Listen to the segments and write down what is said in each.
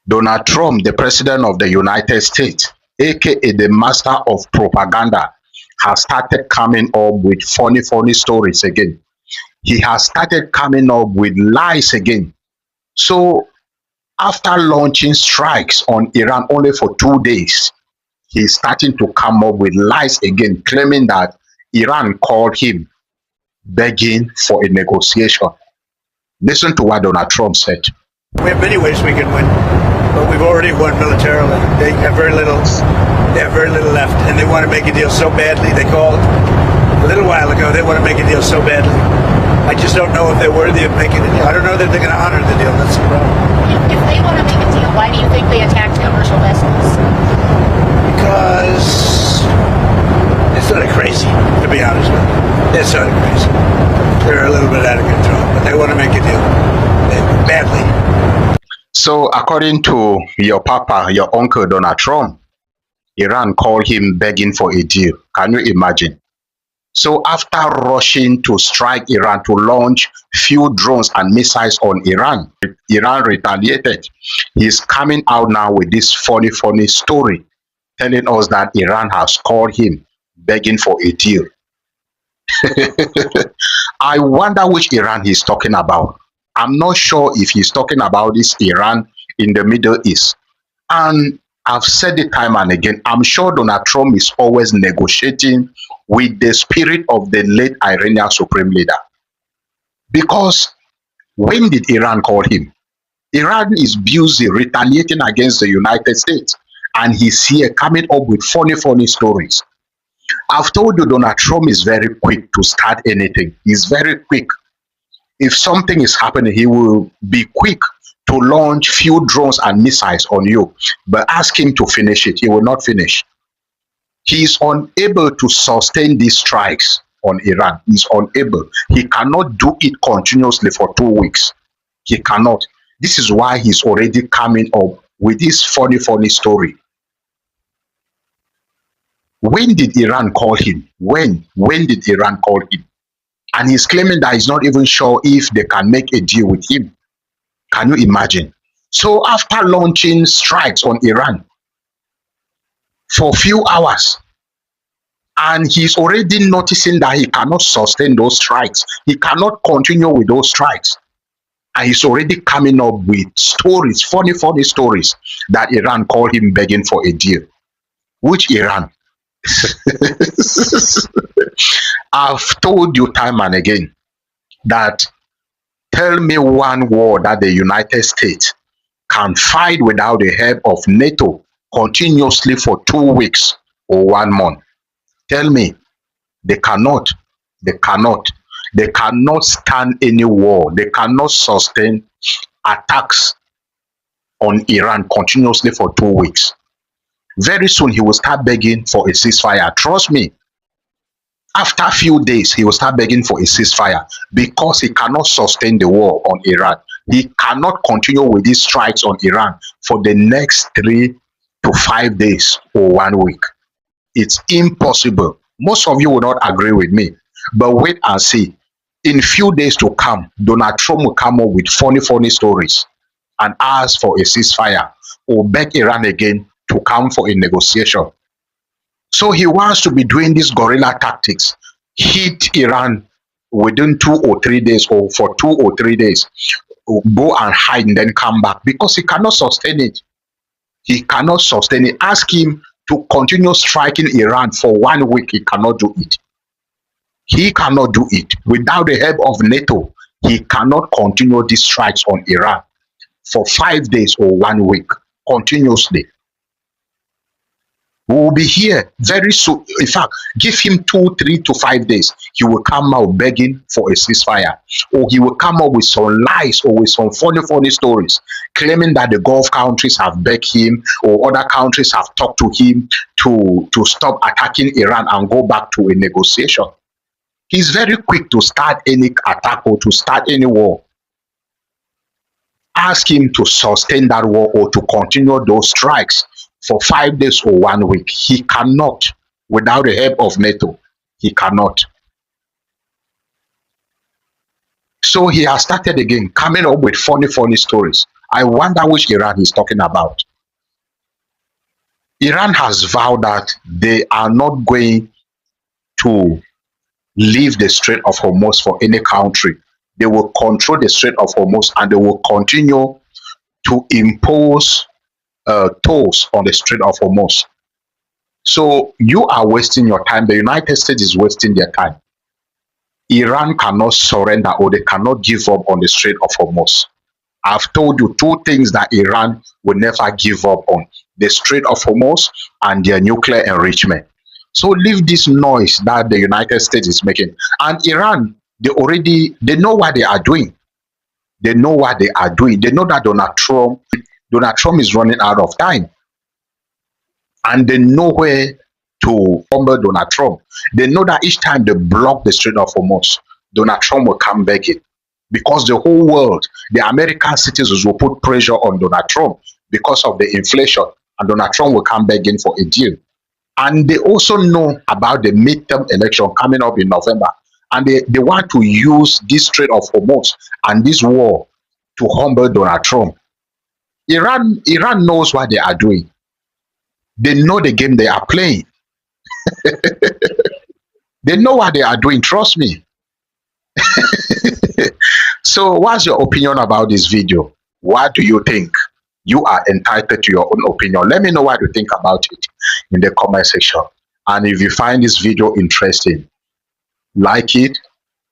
Donald Trump, the president of the United States, aka the master of propaganda, has started coming up with funny stories again. He has started coming up with lies again. So after launching strikes on Iran only for 2 days, he's starting to come up with lies again, claiming that Iran called him begging for a negotiation. Listen to what Donald Trump said. We have many ways we can win, but we've already won militarily. They have very little. They have very little left, and they want to make a deal so badly. They called a little while ago. They want to make a deal so badly. I just don't know if they're worthy of making a deal. I don't know that they're going to honor the deal. That's the problem. If they want to make a deal, why do you think they attacked commercial vessels? Because it's sort of crazy, to be honest with you. It's sort of crazy. They're a little bit out of control, but they want to make a deal badly. So according to your papa, your uncle Donald Trump, Iran called him begging for a deal. Can you imagine? So after rushing to strike Iran to launch few drones and missiles on Iran, Iran retaliated. He's coming out now with this funny story, telling us that Iran has called him begging for a deal. I wonder which Iran he's talking about. I'm not sure if he's talking about this Iran in the Middle East. And I've said it time and again, I'm sure Donald Trump is always negotiating with the spirit of the late Iranian Supreme Leader. Because when did Iran call him? Iran is busy retaliating against the United States. And he's here coming up with funny stories. I've told you Donald Trump is very quick to start anything. He's very quick. If something is happening, he will be quick to launch few drones and missiles on you. But ask him to finish it. He will not finish. He is unable to sustain these strikes on Iran. He's unable. He cannot do it continuously for 2 weeks. He cannot. This is why he's already coming up with this funny story. When did Iran call him? When did Iran call him? And he's claiming that he's not even sure if they can make a deal with him. Can you imagine? So after launching strikes on Iran for a few hours, and he's already noticing that he cannot sustain those strikes. He cannot continue with those strikes. And he's already coming up with stories, funny stories, that Iran called him begging for a deal. Which Iran? I've told you time and again that tell me one war that the United States can fight without the help of NATO continuously for 2 weeks or 1 month. Tell me. They cannot. They cannot. They cannot stand any war. They cannot sustain attacks on Iran continuously for 2 weeks. Very soon he will start begging for a ceasefire. Trust me. After a few days, he will start begging for a ceasefire because he cannot sustain the war on Iran. He cannot continue with these strikes on Iran for the next 3 to 5 days or 1 week. It's impossible. Most of you will not agree with me, but wait and see. In few days to come, Donald Trump will come up with funny stories and ask for a ceasefire or beg Iran again to come for a negotiation. So he wants to be doing these guerrilla tactics, hit Iran within 2 or 3 days, or for 2 or 3 days, go and hide and then come back because he cannot sustain it. He cannot sustain it. Ask him to continue striking Iran for 1 week. He cannot do it. He cannot do it. Without the help of NATO, he cannot continue these strikes on Iran for 5 days or 1 week continuously. We will be here very soon. In fact, give him 2, 3 to 5 days. He will come out begging for a ceasefire. Or he will come up with some lies or with some funny stories, claiming that the Gulf countries have begged him or other countries have talked to him to stop attacking Iran and go back to a negotiation. He's very quick to start any attack or to start any war. Ask him to sustain that war or to continue those strikes for 5 days or 1 week. He cannot. Without the help of NATO, he cannot. So he has started again coming up with funny stories. I wonder which Iran he's talking about. Iran has vowed that they are not going to leave the Strait of Hormuz for any country. They will control the Strait of Hormuz and they will continue to impose tolls on the Strait of Hormuz. So you are wasting your time. The United States is wasting their time. Iran cannot surrender or they cannot give up on the Strait of Hormuz. I've told you two things that Iran will never give up on: the Strait of Hormuz and their nuclear enrichment. So leave this noise that the United States is making. And Iran, they know what they are doing. They know what they are doing. They know that Donald Trump is running out of time. And they know where to humble Donald Trump. They know that each time they block the Strait of Hormuz, Donald Trump will come back in. Because the whole world, the American citizens will put pressure on Donald Trump because of the inflation, and Donald Trump will come back in for a deal. And they also know about the midterm election coming up in November, and they want to use this Strait of Hormuz and this war to humble Donald Trump. Iran knows what they are doing. They know the game they are playing. They know what they are doing, trust me. So what's your opinion about this video? What do you think? You are entitled to your own opinion. Let me know what you think about it in the comment section. And if you find this video interesting, like it,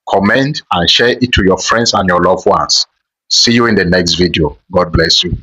comment, and share it to your friends and your loved ones. See you in the next video. God bless you.